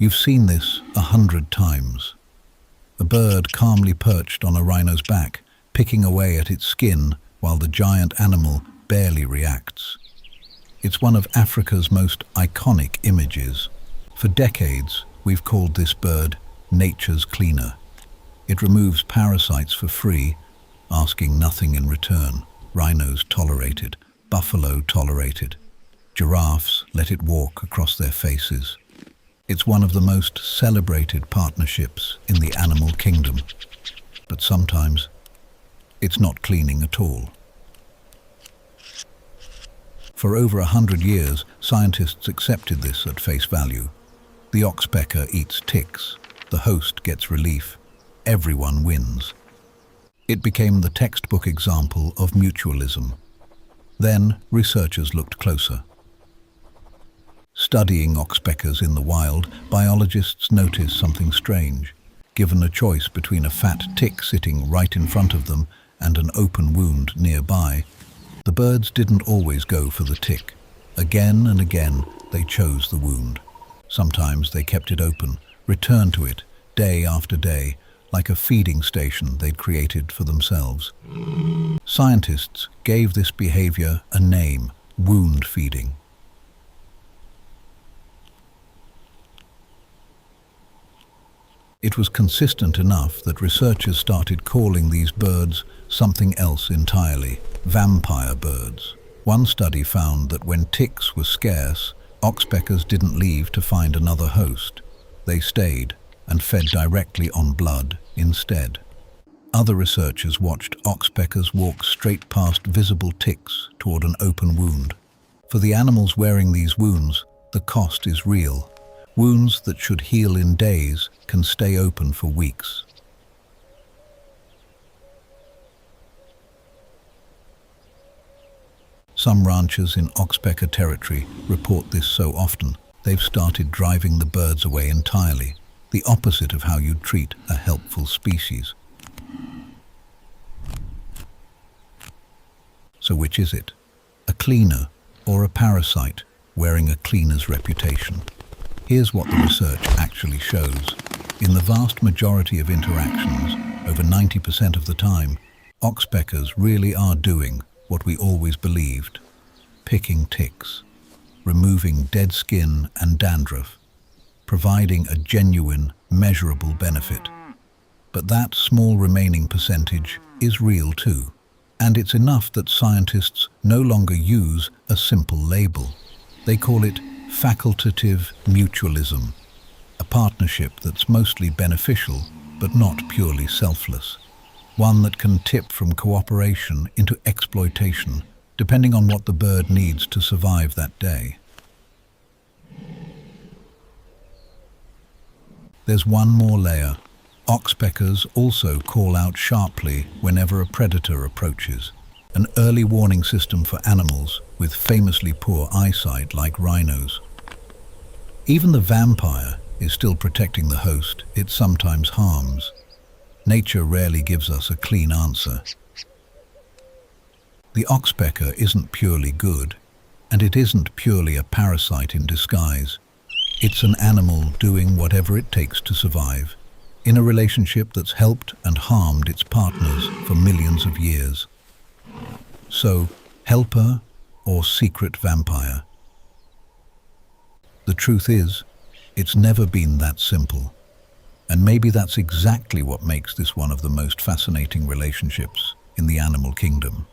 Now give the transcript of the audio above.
You've seen this 100 times. A bird calmly perched on a rhino's back, picking away at its skin while the giant animal barely reacts. It's one of Africa's most iconic images. For decades, we've called this bird nature's cleaner. It removes parasites for free, asking nothing in return. Rhinos tolerate it, buffalo tolerate it. Giraffes let it walk across their faces. It's one of the most celebrated partnerships in the animal kingdom. But sometimes, it's not cleaning at all. For over 100 years, scientists accepted this at face value. The oxpecker eats ticks, the host gets relief, everyone wins. It became the textbook example of mutualism. Then, researchers looked closer. Studying oxpeckers in the wild, biologists noticed something strange. Given a choice between a fat tick sitting right in front of them and an open wound nearby, the birds didn't always go for the tick. Again and again, they chose the wound. Sometimes they kept it open, returned to it day after day, like a feeding station they'd created for themselves. Scientists gave this behavior a name: wound feeding. It was consistent enough that researchers started calling these birds something else entirely: vampire birds. One study found that when ticks were scarce, oxpeckers didn't leave to find another host. They stayed and fed directly on blood instead. Other researchers watched oxpeckers walk straight past visible ticks toward an open wound. For the animals wearing these wounds, the cost is real. Wounds that should heal in days can stay open for weeks. Some ranchers in Oxpecker territory report this so often, they've started driving the birds away entirely, the opposite of how you'd treat a helpful species. So which is it? A cleaner or a parasite wearing a cleaner's reputation? Here's what the research actually shows. In the vast majority of interactions, over 90% of the time, oxpeckers really are doing what we always believed: picking ticks, removing dead skin and dandruff, providing a genuine, measurable benefit. But that small remaining percentage is real too. And it's enough that scientists no longer use a simple label. They call it facultative mutualism, a partnership that's mostly beneficial but not purely selfless, one that can tip from cooperation into exploitation, depending on what the bird needs to survive that day. There's one more layer. Oxpeckers also call out sharply whenever a predator approaches, an early warning system for animals with famously poor eyesight like rhinos. Even the vampire is still protecting the host it sometimes harms. Nature rarely gives us a clean answer. The oxpecker isn't purely good, and it isn't purely a parasite in disguise. It's an animal doing whatever it takes to survive, in a relationship that's helped and harmed its partners for millions of years. So, helper or secret vampire? The truth is, it's never been that simple. And maybe that's exactly what makes this one of the most fascinating relationships in the animal kingdom.